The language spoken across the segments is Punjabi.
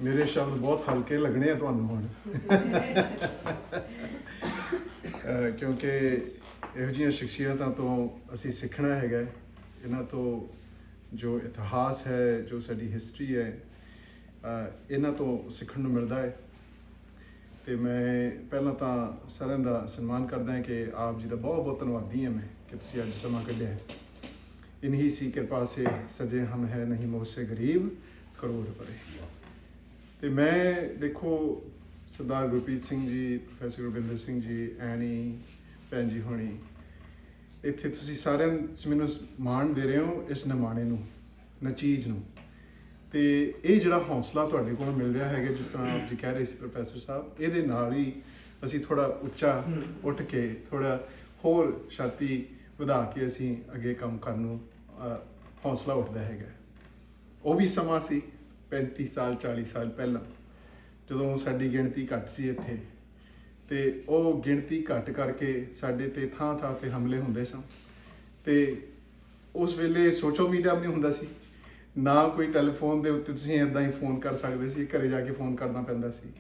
ਮੇਰੇ ਸ਼ਬਦ ਬਹੁਤ ਹਲਕੇ ਲੱਗਣੇ ਆ ਤੁਹਾਨੂੰ ਹੁਣ ਕਿਉਂਕਿ ਇਹੋ ਜਿਹੀਆਂ ਸ਼ਖਸੀਅਤਾਂ ਤੋਂ ਅਸੀਂ ਸਿੱਖਣਾ ਹੈਗਾ ਇਹਨਾਂ ਤੋਂ ਜੋ ਇਤਿਹਾਸ ਹੈ ਜੋ ਸਾਡੀ ਹਿਸਟਰੀ ਹੈ ਇਹਨਾਂ ਤੋਂ ਸਿੱਖਣ ਨੂੰ ਮਿਲਦਾ ਹੈ ਤੇ ਮੈਂ ਪਹਿਲਾਂ ਤਾਂ ਸਾਰਿਆਂ ਦਾ ਸਨਮਾਨ ਕਰਦਾ ਹਾਂ ਕਿ ਆਪ ਜੀ ਦਾ ਬਹੁਤ ਬਹੁਤ ਧੰਨਵਾਦੀ ਹਾਂ ਮੈਂ ਕਿ ਤੁਸੀਂ ਅੱਜ ਸਮਾਂ ਕੱਢਿਆ ਹੈ इन्हीं सी कृपा से सजे हम है नहीं मुझसे गरीब करोड़ परे तो मैं देखो सरदार गुरप्रीत सिंह जी प्रोफैसर गुरबिंदर सिंह जी ऐनी भैन जी होनी इत्थे तुसी सारे मैनू मान दे रहे हो इस निमाणे नूं नचीज नूं ते ये जिहड़ा हौसला तुहाडे कोल मिल रहा है जिस तरह आप जी कह रहे सी प्रोफैसर साहब ये नाल ही असीं थोड़ा उच्चा उठ के थोड़ा होर छाती ਵਧਾ ਕੇ ਅਸੀਂ ਅੱਗੇ ਕੰਮ ਕਰਨ ਨੂੰ ਹੌਸਲਾ ਉੱਠਦਾ ਹੈਗਾ ਉਹ ਵੀ ਸਮਾਂ ਸੀ 35 ਸਾਲ 40 ਸਾਲ ਪਹਿਲਾਂ ਜਦੋਂ ਸਾਡੀ ਗਿਣਤੀ ਘੱਟ ਸੀ ਇੱਥੇ ਤੇ ਉਹ ਗਿਣਤੀ ਘੱਟ ਕਰਕੇ ਸਾਡੇ ਤੇ ਥਾਂ ਥਾਂ ਤੇ ਹਮਲੇ ਹੁੰਦੇ ਸਨ ਤੇ ਉਸ ਵੇਲੇ ਸੋਸ਼ਲ ਮੀਡੀਆ ਵੀ ਨਹੀਂ ਹੁੰਦਾ ਸੀ ਨਾ ਕੋਈ ਟੈਲੀਫੋਨ ਦੇ ਉੱਤੇ ਤੁਸੀਂ ਇੱਦਾਂ ਹੀ ਫੋਨ ਕਰ ਸਕਦੇ ਸੀ ਘਰੇ ਜਾ ਕੇ ਫੋਨ ਕਰਨਾ ਪੈਂਦਾ ਸੀ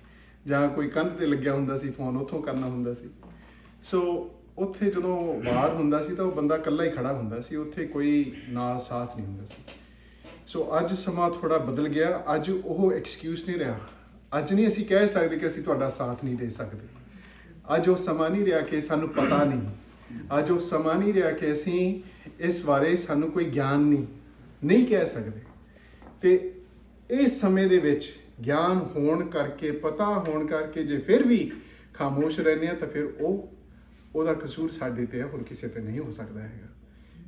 ਜਾਂ ਕੋਈ ਕੰਧ ਤੇ ਲੱਗਿਆ ਹੁੰਦਾ ਸੀ ਫੋਨ ਉੱਥੋਂ ਕਰਨਾ ਹੁੰਦਾ ਸੀ ਸੋ ਉੱਥੇ ਜਦੋਂ ਵਾਰ ਹੁੰਦਾ ਸੀ ਤਾਂ ਉਹ ਬੰਦਾ ਇਕੱਲਾ ਹੀ ਖੜਾ ਹੁੰਦਾ ਸੀ ਉੱਥੇ ਕੋਈ ਨਾਲ ਸਾਥ ਨਹੀਂ ਹੁੰਦਾ ਸੀ ਸੋ ਅੱਜ ਸਮਾਂ ਥੋੜਾ ਬਦਲ ਗਿਆ ਅੱਜ ਉਹ ਐਕਸਕਿਊਜ਼ ਨਹੀਂ ਰਿਹਾ ਅੱਜ ਨਹੀਂ ਅਸੀਂ ਕਹਿ ਸਕਦੇ ਕਿ ਅਸੀਂ ਤੁਹਾਡਾ ਸਾਥ ਨਹੀਂ ਦੇ ਸਕਦੇ ਅੱਜ ਉਹ ਸਮਾਂ ਨਹੀਂ ਰਿਹਾ ਕਿ ਸਾਨੂੰ ਪਤਾ ਨਹੀਂ ਅੱਜ ਉਹ ਸਮਾਂ ਨਹੀਂ ਰਿਹਾ ਕਿ ਅਸੀਂ ਇਸ ਬਾਰੇ ਸਾਨੂੰ ਕੋਈ ਗਿਆਨ ਨਹੀਂ ਕਹਿ ਸਕਦੇ ਤੇ ਇਸ ਸਮੇਂ ਦੇ ਵਿੱਚ ਗਿਆਨ ਹੋਣ ਕਰਕੇ ਪਤਾ ਹੋਣ ਕਰਕੇ ਜੇ ਫਿਰ ਵੀ ਖਾਮੋਸ਼ ਰਹਿੰਦੇ ਆ ਤਾਂ ਫਿਰ ਉਹਦਾ ਕਸੂਰ ਸਾਡੇ ਤੇ ਹੈ ਹੋਰ ਕਿਸੇ ਤੇ ਨਹੀਂ ਹੋ ਸਕਦਾ ਹੈਗਾ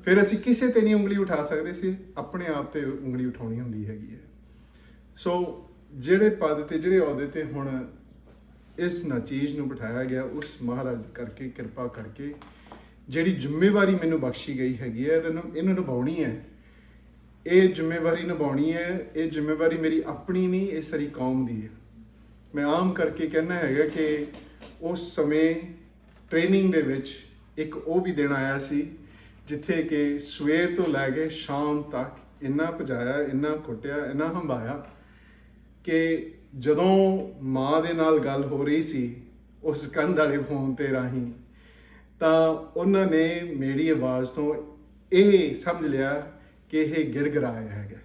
ਫਿਰ ਅਸੀਂ ਕਿਸੇ ਤੇ ਨਹੀਂ ਉਂਗਲੀ ਉਠਾ ਸਕਦੇ ਸੀ ਆਪਣੇ ਆਪ ਤੇ ਉਂਗਲੀ ਉਠਾਉਣੀ ਹੁੰਦੀ ਹੈਗੀ ਹੈ ਸੋ ਜਿਹੜੇ ਪਦ ਤੇ ਜਿਹੜੇ ਅਹੁਦੇ ਤੇ ਹੁਣ ਇਸ ਨਚੀਜ਼ ਨੂੰ ਬਿਠਾਇਆ ਗਿਆ ਉਸ ਮਹਾਰਾਜ ਕਰਕੇ ਕਿਰਪਾ ਕਰਕੇ ਜਿਹੜੀ ਜ਼ਿੰਮੇਵਾਰੀ ਮੈਨੂੰ ਬਖਸ਼ੀ ਗਈ ਹੈਗੀ ਹੈ ਇਹਨੂੰ ਨਿਭਾਉਣੀ ਹੈ ਇਹ ਜ਼ਿੰਮੇਵਾਰੀ ਨਿਭਾਉਣੀ ਹੈ ਇਹ ਜ਼ਿੰਮੇਵਾਰੀ ਮੇਰੀ ਆਪਣੀ ਨਹੀਂ ਇਹ ਸਾਰੀ ਕੌਮ ਦੀ ਹੈ ਮੈਂ ਆਮ ਕਰਕੇ ਕਹਿਣਾ ਹੈਗਾ ਕਿ ਉਸ ਸਮੇਂ ਟ੍ਰੇਨਿੰਗ ਦੇ ਵਿੱਚ ਇੱਕ ਉਹ ਵੀ ਦਿਨ ਆਇਆ ਸੀ ਜਿੱਥੇ ਕਿ ਸਵੇਰ ਤੋਂ ਲੈ ਕੇ ਸ਼ਾਮ ਤੱਕ ਇੰਨਾ ਭਜਾਇਆ ਇੰਨਾ ਕੁੱਟਿਆ ਇੰਨਾ ਹੰਭਾਇਆ ਕਿ ਜਦੋਂ ਮਾਂ ਦੇ ਨਾਲ ਗੱਲ ਹੋ ਰਹੀ ਸੀ ਉਸ ਕੰਧ ਵਾਲੇ ਫੋਨ ਤੇ ਰਾਹੀਂ ਤਾਂ ਉਹਨਾਂ ਨੇ ਮੇਰੀ ਆਵਾਜ਼ ਤੋਂ ਇਹ ਸਮਝ ਲਿਆ ਕਿ ਇਹ ਗਿੜਗਿੜਾਇਆ ਹੈਗਾ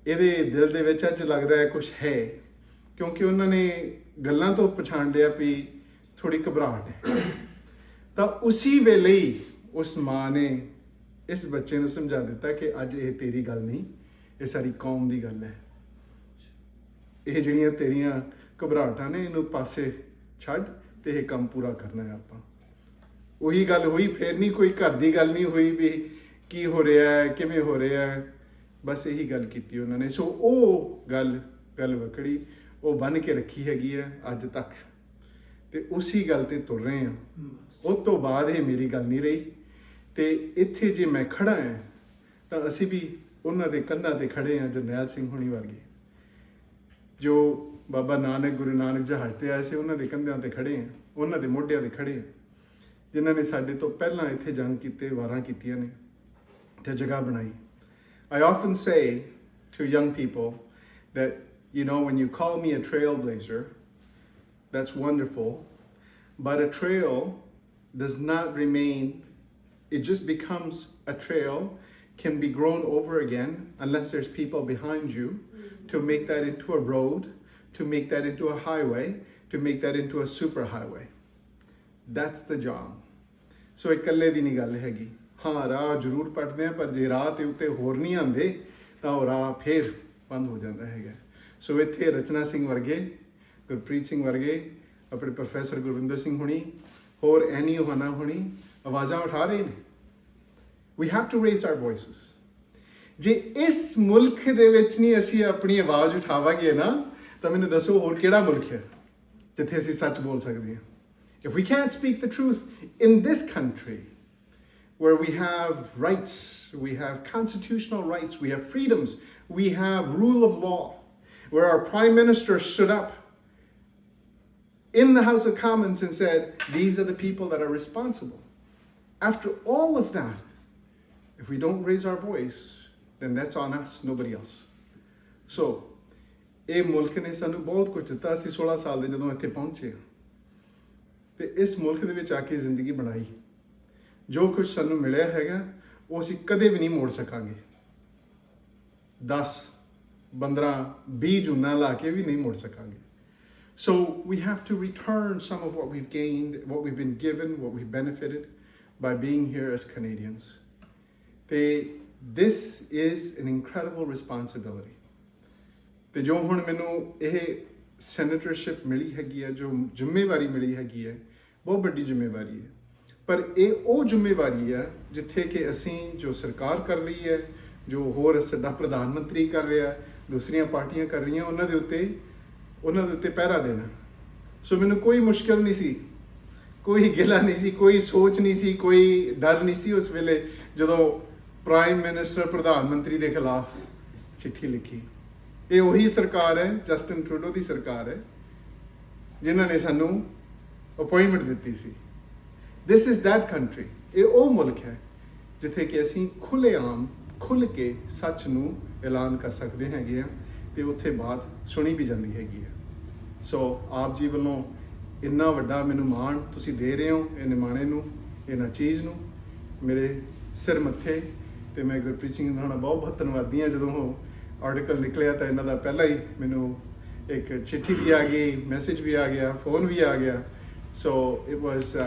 ਇਹਦੇ ਦਿਲ ਦੇ ਵਿੱਚ ਅੱਜ ਲੱਗਦਾ ਹੈ ਕੁਛ ਹੈ ਕਿਉਂਕਿ ਉਹਨਾਂ ਨੇ ਗੱਲਾਂ ਤੋਂ ਪਛਾਣ ਲਿਆ ਵੀ ਥੋੜੀ ਘਬਰਾਹਟ ਹੈ ਤਾਂ ਉਸੇ ਵੇਲੇ ਹੀ ਉਸ ਮਾਂ ਨੇ ਇਸ ਬੱਚੇ ਨੂੰ ਸਮਝਾ ਦਿੱਤਾ ਕਿ ਅੱਜ ਇਹ ਤੇਰੀ ਗੱਲ ਨਹੀਂ ਇਹ ਸਾਰੀ ਕੌਮ ਦੀ ਗੱਲ ਹੈ ਇਹ ਜਿਹੜੀਆਂ ਤੇਰੀਆਂ ਘਬਰਾਹਟਾਂ ਨੇ ਇਹਨੂੰ ਪਾਸੇ ਛੱਡ ਤੇ ਇਹ ਕੰਮ ਪੂਰਾ ਕਰਨਾ ਹੈ ਆਪਾਂ ਉਹੀ ਗੱਲ ਹੋਈ ਫਿਰ ਨਹੀਂ ਕੋਈ ਘਰ ਦੀ ਗੱਲ ਨਹੀਂ ਹੋਈ ਵੀ ਕੀ ਹੋ ਰਿਹਾ ਹੈ ਕਿਵੇਂ ਹੋ ਰਿਹਾ ਹੈ ਬਸ ਇਹੀ ਗੱਲ ਕੀਤੀ ਉਹਨਾਂ ਨੇ ਸੋ ਉਹ ਗੱਲ ਵਕੜੀ ਉਹ ਬੰਨ ਕੇ ਰੱਖੀ ਹੈਗੀ ਹੈ ਅੱਜ ਤੱਕ ਤੇ ਉਸੇ ਗੱਲ ਤੇ ਤੁਰ ਰਹੇ ਹਾਂ ਉਸ ਤੋਂ ਬਾਅਦ ਇਹ ਮੇਰੀ ਗੱਲ ਨਹੀਂ ਰਹੀ ਤੇ ਇੱਥੇ ਜੇ ਮੈਂ ਖੜਾ ਹਾਂ ਤਾਂ ਅਸੀਂ ਵੀ ਉਹਨਾਂ ਦੇ ਕੰਧਾਂ ਤੇ ਖੜੇ ਹਾਂ ਜਰਨੈਲ ਸਿੰਘ ਹੁਣੀ ਵਰਗੇ ਜੋ ਬਾਬਾ ਨਾਨਕ ਗੁਰੂ ਨਾਨਕ ਜਹਾਜ਼ ਤੇ ਆਏ ਸੀ ਉਹਨਾਂ ਦੇ ਕੰਧਿਆਂ ਤੇ ਖੜੇ ਹਾਂ ਉਹਨਾਂ ਦੇ ਮੋਢਿਆਂ ਤੇ ਖੜੇ ਹਾਂ ਜਿਨ੍ਹਾਂ ਨੇ ਸਾਡੇ ਤੋਂ ਪਹਿਲਾਂ ਇੱਥੇ ਜੰਗ ਕੀਤੇ ਵਾਰਾਂ ਕੀਤੀਆਂ ਨੇ ਤੇ ਜਗ੍ਹਾ ਬਣਾਈ I often say to young people that when you call me a trailblazer that's wonderful but a trail does not remain it just becomes a trail can be grown over again unless there's people behind you to make that into a road to make that into a highway to make that into a super highway that's the job so ਇਕੱਲੇ ਦੀ ਨਹੀਂ ਗੱਲ ਹੈਗੀ ਹਾਂ ਰਾਹ ਜ਼ਰੂਰ ਪੱਟਦੇ ਆ ਪਰ ਜੇ ਰਾਹ ਤੇ ਉੱਤੇ ਹੋਰ ਨਹੀਂ ਆਉਂਦੇ ਤਾਂ ਉਹ ਰਾਹ ਫੇਰ ਬੰਦ ਹੋ ਜਾਂਦਾ ਹੈਗਾ ਸੋ ਇੱਥੇ ਰਚਨਾ ਸਿੰਘ ਵਰਗੇ ਗੁਰਪ੍ਰੀਤ ਸਿੰਘ ਵਰਗੇ ਆਪਣੇ ਪ੍ਰੋਫੈਸਰ ਗੁਰਵਿੰਦਰ ਸਿੰਘ ਹੁਣੀ ਹੋਰ ਐਨੀ ਹੋਣਾ ਹੁਣੀ ਆਵਾਜ਼ਾਂ ਉਠਾ ਰਹੇ ਨੇ we have to raise our voices ਜੇ ਇਸ ਮੁਲਕ ਦੇ ਵਿੱਚ ਨਹੀਂ ਅਸੀਂ ਆਪਣੀ ਆਵਾਜ਼ ਉਠਾਵਾਂਗੇ ਨਾ ਤਾਂ ਮੈਨੂੰ ਦੱਸੋ ਹੋਰ ਕਿਹੜਾ ਮੁਲਕ ਹੈ ਜਿੱਥੇ ਅਸੀਂ ਸੱਚ ਬੋਲ ਸਕਦੇ ਹਾਂ if we can't speak the truth in this country where we have rights, we have constitutional rights, we have freedoms, we have rule of law, where our Prime Minister stood up in the House of Commons and said, these are the people that are responsible. After all of that, if we don't raise our voice, then that's on us, nobody else. So, ਇਹ ਮੁਲਕ ਨੇ ਸਾਨੂੰ ਬਹੁਤ ਕੁਝ ਦਿੱਤਾ। ਅਸੀਂ 16 ਸਾਲ ਦੇ ਜਦੋਂ ਇੱਥੇ ਪਹੁੰਚੇ ਤੇ ਇਸ ਮੁਲਕ ਦੇ ਵਿੱਚ ਆ ਕੇ ਜ਼ਿੰਦਗੀ ਬਣਾਈ। ਜੋ ਕੁਝ ਸਾਨੂੰ ਮਿਲਿਆ ਹੈਗਾ ਉਹ ਅਸੀਂ ਕਦੇ ਵੀ ਨਹੀਂ ਮੋੜ ਸਕਾਂਗੇ। 10 15 20 ਜੂਨਾਂ ਲਾ ਕੇ ਵੀ ਨਹੀਂ ਮੋੜ ਸਕਾਂਗੇ। So we have to return some of what we've gained, what we've been given, what we've benefited by being here as Canadians. This is an incredible responsibility. ਤੇ ਜੋ ਹੁਣ ਮੈਨੂੰ ਇਹ ਸੈਨੇਟਰਸ਼ਿਪ ਮਿਲੀ ਹੈਗੀ ਹੈ, ਜੋ ਜ਼ਿੰਮੇਵਾਰੀ ਮਿਲੀ ਹੈਗੀ ਹੈ, ਬਹੁਤ ਵੱਡੀ ਜ਼ਿੰਮੇਵਾਰੀ ਹੈ। ਪਰ ਇਹ ਉਹ ਜ਼ਿੰਮੇਵਾਰੀ ਹੈ ਜਿੱਥੇ ਕਿ ਅਸੀਂ ਜੋ ਸਰਕਾਰ ਕਰ ਰਹੀ ਹੈ, ਜੋ ਹੋਰ ਸਾਡਾ ਪ੍ਰਧਾਨ ਮੰਤਰੀ ਕਰ ਰਿਹਾ, ਦੂਸਰੀਆਂ ਪਾਰਟੀਆਂ ਕਰ ਰਹੀਆਂ, ਉਹਨਾਂ ਦੇ ਉੱਤੇ ਪਹਿਰਾ ਦੇਣਾ। ਸੋ ਮੈਨੂੰ ਕੋਈ ਮੁਸ਼ਕਿਲ ਨਹੀਂ ਸੀ, ਕੋਈ ਗਿਲਾ ਨਹੀਂ ਸੀ, ਕੋਈ ਸੋਚ ਨਹੀਂ ਸੀ, ਕੋਈ ਡਰ ਨਹੀਂ ਸੀ ਉਸ ਵੇਲੇ ਜਦੋਂ ਪ੍ਰਾਈਮ ਮਿਨਿਸਟਰ ਪ੍ਰਧਾਨ ਮੰਤਰੀ ਦੇ ਖਿਲਾਫ ਚਿੱਠੀ ਲਿਖੀ। ਇਹ ਉਹੀ ਸਰਕਾਰ ਹੈ, ਜਸਟਿਨ ਟਰੂਡੋ ਦੀ ਸਰਕਾਰ ਹੈ, ਜਿਨ੍ਹਾਂ ਨੇ ਸਾਨੂੰ ਅਪਾਇੰਟਮੈਂਟ ਦਿੱਤੀ ਸੀ। This is that country. ਇਹ ਉਹ ਮੁਲਕ ਹੈ ਜਿੱਥੇ ਕਿ ਅਸੀਂ ਖੁੱਲ੍ਹੇਆਮ ਖੁੱਲ੍ਹ ਕੇ ਸੱਚ ਨੂੰ ਐਲਾਨ ਕਰ ਸਕਦੇ ਹੈਗੇ ਆ ਤੇ ਉੱਥੇ ਬਾਤ ਸੁਣੀ ਵੀ ਜਾਂਦੀ ਹੈਗੀ ਹੈ। ਸੋ ਆਪ ਜੀ ਵੱਲੋਂ ਇੰਨਾ ਵੱਡਾ ਮੈਨੂੰ ਮਾਣ ਤੁਸੀਂ ਦੇ ਰਹੇ ਹੋ, ਇਹ ਨਿਮਾਣੇ ਨੂੰ, ਇਹਨਾਂ ਚੀਜ਼ ਨੂੰ ਮੇਰੇ ਸਿਰ ਮੱਥੇ। ਤੇ ਮੈਂ ਗੁਰਪ੍ਰੀਤ ਸਿੰਘ ਦਾ ਬਹੁਤ ਬਹੁਤ ਧੰਨਵਾਦੀ ਹਾਂ। ਜਦੋਂ ਉਹ ਆਰਟੀਕਲ ਨਿਕਲਿਆ ਤਾਂ ਇਹਨਾਂ ਦਾ ਪਹਿਲਾਂ ਹੀ ਮੈਨੂੰ ਇੱਕ ਚਿੱਠੀ ਵੀ ਆ ਗਈ, ਮੈਸੇਜ ਵੀ ਆ ਗਿਆ, ਫੋਨ ਵੀ ਆ ਗਿਆ। So it was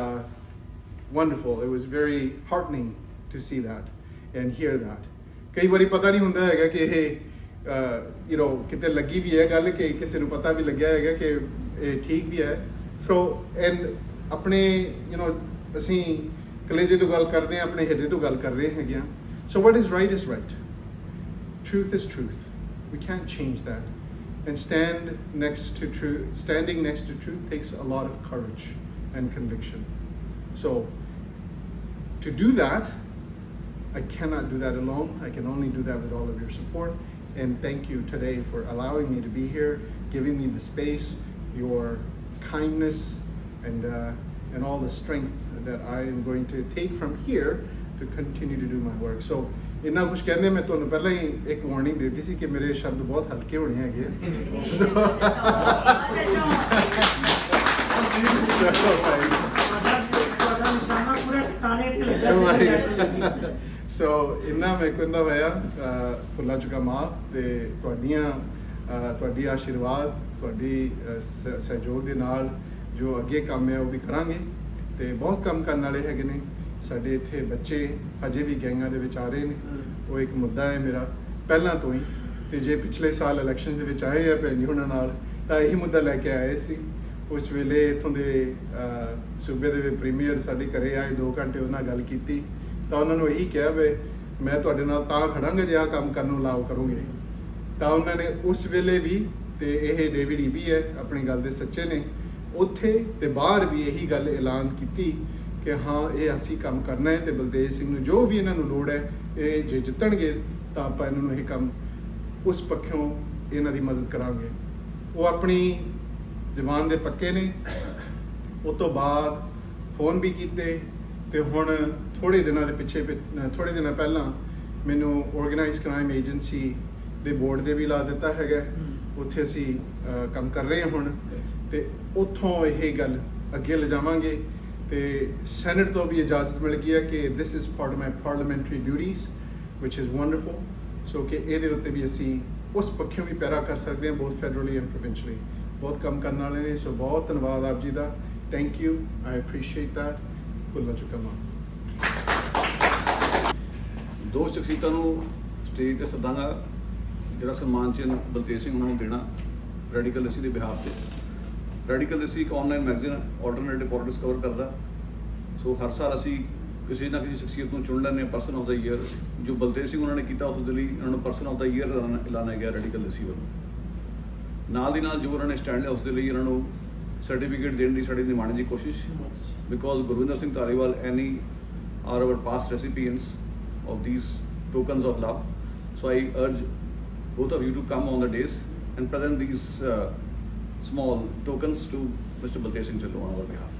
wonderful. It was very heartening to see that and hear that. ਕਈ ਵਾਰੀ ਪਤਾ ਨਹੀਂ ਹੁੰਦਾ ਹੈਗਾ ਕਿ ਇਹ ਕਿਤੇ ਲੱਗੀ ਵੀ ਹੈ ਗੱਲ, ਕਿ ਕਿਸੇ ਨੂੰ ਪਤਾ ਵੀ ਲੱਗਿਆ ਹੈਗਾ ਕਿ ਇਹ ਠੀਕ ਵੀ ਹੈ। ਸੋ ਐਂਡ ਆਪਣੇ ਅਸੀਂ ਕਲੇਜੇ ਤੋਂ ਗੱਲ ਕਰਦੇ ਹਾਂ, ਆਪਣੇ ਹਿਰਦੇ ਤੋਂ ਗੱਲ ਕਰ ਰਹੇ ਹੈਗੇ ਹਾਂ। ਸੋ what is right is right. Truth is truth. We can't change that. And standing next to truth takes a lot of courage and conviction. So to do that, I cannot do that alone. I can only do that with all of your support. And thank you today for allowing me to be here, giving me the space, your kindness, and all the strength that I am going to take from here to continue to do my work. So ਇੰਨਾ ਕੁਝ ਕਹਿੰਦੇ ਮੈਂ ਤੁਹਾਨੂੰ ਪਹਿਲਾਂ ਹੀ ਇੱਕ ਵਾਰਨਿੰਗ ਦੇ ਦਿੱਤੀ ਸੀ ਕਿ ਮੇਰੇ ਸ਼ਬਦ ਬਹੁਤ ਹਲਕੇ ਹੋਣੇ ਹੈਗੇ ਆ। ਸੋ ਇੰਨਾ ਮੈਂ ਕਹਿੰਦਾ ਹੋਇਆ ਫੁੱਲਾਂ ਚੁੱਕਾ ਮਾਫ ਤੇ ਤੁਹਾਡੀ ਆਸ਼ੀਰਵਾਦ, ਤੁਹਾਡੀ ਸਹਿਯੋਗ ਦੇ ਨਾਲ ਜੋ ਅੱਗੇ ਕੰਮ ਹੈ ਉਹ ਵੀ ਕਰਾਂਗੇ। ਤੇ ਬਹੁਤ ਕੰਮ ਕਰਨ ਵਾਲੇ ਹੈਗੇ ਨੇ ਸਾਡੇ ਇੱਥੇ ਬੱਚੇ, ਅਜੇ ਵੀ ਗੈਂਗਾਂ ਦੇ ਵਿੱਚ ਆ ਰਹੇ ਨੇ। ਉਹ ਇੱਕ ਮੁੱਦਾ ਹੈ ਮੇਰਾ ਪਹਿਲਾਂ ਤੋਂ ਹੀ। ਤੇ ਜੇ ਪਿਛਲੇ ਸਾਲ ਇਲੈਕਸ਼ਨ ਦੇ ਵਿੱਚ ਆਏ ਆ ਭੈਣ ਜੀ ਉਹਨਾਂ ਨਾਲ, ਤਾਂ ਇਹੀ ਮੁੱਦਾ ਲੈ ਕੇ ਆਏ ਸੀ। ਉਸ ਵੇਲੇ ਇੱਥੋਂ ਦੇ ਸੂਬੇ ਦੇ ਪ੍ਰੀਮੀਅਰ ਸਾਡੇ ਘਰੇ ਆਏ, 2 ਘੰਟੇ ਉਹਨਾਂ ਨਾਲ ਗੱਲ ਕੀਤੀ ਤਾਂ ਉਹਨਾਂ ਨੂੰ ਇਹੀ ਕਿਹਾ ਵੀ ਮੈਂ ਤੁਹਾਡੇ ਨਾਲ ਤਾਂ ਖੜਾਂਗਾ ਜੇ ਆਹ ਕੰਮ ਕਰਨ ਨੂੰ ਅਲਾਓ ਕਰੋਗੇ। ਤਾਂ ਉਹਨਾਂ ਨੇ ਉਸ ਵੇਲੇ ਵੀ, ਤੇ ਇਹ ਡੇਵਿਡ ਈਬੀ ਹੈ ਆਪਣੀ ਗੱਲ ਦੇ ਸੱਚੇ ਨੇ, ਉੱਥੇ ਤੇ ਬਾਹਰ ਵੀ ਇਹੀ ਗੱਲ ਐਲਾਨ ਕੀਤੀ ਕਿ ਹਾਂ ਇਹ ਅਸੀਂ ਕੰਮ ਕਰਨਾ ਹੈ ਤੇ ਬਲਦੇਵ ਸਿੰਘ ਨੂੰ ਜੋ ਵੀ ਇਹਨਾਂ ਨੂੰ ਲੋੜ ਹੈ, ਇਹ ਜੇ ਜਿੱਤਣਗੇ ਤਾਂ ਆਪਾਂ ਇਹਨਾਂ ਨੂੰ ਇਹ ਕੰਮ ਉਸ ਪੱਖੋਂ ਇਹਨਾਂ ਦੀ ਮਦਦ ਕਰਾਂਗੇ। ਉਹ ਆਪਣੀ ਜ਼ਬਾਨ ਦੇ ਪੱਕੇ ਨੇ। ਉਸ ਤੋਂ ਬਾਅਦ ਫੋਨ ਵੀ ਕੀਤੇ ਤੇ ਹੁਣ ਥੋੜ੍ਹੇ ਦਿਨਾਂ ਪਹਿਲਾਂ ਮੈਨੂੰ ਆਰਗੇਨਾਈਜ਼ ਕ੍ਰਾਈਮ ਏਜੰਸੀ ਦੇ ਬੋਰਡ ਦੇ ਵੀ ਲਾ ਦਿੱਤਾ ਹੈਗਾ। ਉੱਥੇ ਅਸੀਂ ਕੰਮ ਕਰ ਰਹੇ ਹਾਂ ਹੁਣ, ਤੇ ਉੱਥੋਂ ਇਹ ਗੱਲ ਅੱਗੇ ਲਿਜਾਵਾਂਗੇ। ਤੇ ਸੈਨੇਟ ਤੋਂ ਵੀ ਇਜਾਜ਼ਤ ਮਿਲ ਗਈ ਹੈ ਕਿ this is part of my parliamentary duties ਵਿਚ ਇਜ਼ ਵੰਡਰਫੁਲ। ਸੋ ਕਿ ਇਹਦੇ ਉੱਤੇ ਵੀ ਅਸੀਂ ਉਸ ਪੱਖੋਂ ਵੀ ਪੈਰਾ ਕਰ ਸਕਦੇ ਹਾਂ, ਬਹੁਤ ਫੈਡਰਲੀ ਐਂਡ ਪ੍ਰੋਵਿੰਸ਼ਲੀ। ਬਹੁਤ ਕੰਮ ਕਰਨ ਵਾਲੇ ਨੇ। ਸੋ ਬਹੁਤ ਧੰਨਵਾਦ ਆਪ ਜੀ ਦਾ। Thank you, I appreciate that. ਭੁੱਲਾ ਚੁੱਕਾ ਮਾਂ। 2 ਸ਼ਖਸੀਅਤਾਂ ਨੂੰ ਸਟੇਜ ਤੇ ਸੱਦਾਂਗਾ। ਜਿਹੜਾ ਸਨਮਾਨ ਚਿੰਨ੍ਹ ਬਲਤੇਜ ਸਿੰਘ ਉਹਨਾਂ ਨੂੰ ਦੇਣਾ ਰੈਡੀਕਲ ਲਿਸੀ ਦੇ ਬਿਹਾਫ ਤੇ। ਰੈਡੀਕਲ ਲਿਸੀ ਇੱਕ ਆਨਲਾਈਨ ਮੈਗਜ਼ੀਨ ਹੈ, ਆਲਟਰਨੇਟਿਵ ਪੋਲਿਟਿਕਸ ਕਵਰ ਕਰਦਾ। ਸੋ ਹਰ ਸਾਲ ਅਸੀਂ ਕਿਸੇ ਨਾ ਕਿਸੇ ਸ਼ਖਸੀਅਤ ਨੂੰ ਚੁਣ ਲੈਂਦੇ ਹਾਂ ਪਰਸਨ ਆਫ ਦਾ ਈਅਰ। ਜੋ ਬਲਤੇਜ ਸਿੰਘ ਉਹਨਾਂ ਨੇ ਕੀਤਾ ਉਸ ਦੇ ਲਈ ਉਹਨਾਂ ਨੂੰ ਪਰਸਨ ਆਫ ਦਾ ਈਅਰ ਦਾ ਐਲਾਨਿਆ ਗਿਆ ਰੈਡੀਕਲ ਲਿਸੀ ਵੱਲੋਂ। ਨਾਲ ਦੀ ਨਾਲ ਜੋ ਉਹਨਾਂ ਨੇ ਸਟੈਂਡ ਲਿਆ ਉਸ ਦੇ ਲਈ ਇਹਨਾਂ ਨੂੰ ਸਰਟੀਫਿਕੇਟ ਦੇਣ ਦੀ ਸਾਡੀ ਨਿਮਾਣੇ ਦੀ ਕੋਸ਼ਿਸ਼, because Gurvinder Singh Dhaliwal any are our past recipients of these tokens of love. So I urge both of you to come on the days and present these small tokens to Mr. Baltev Singh Chillo on our behalf.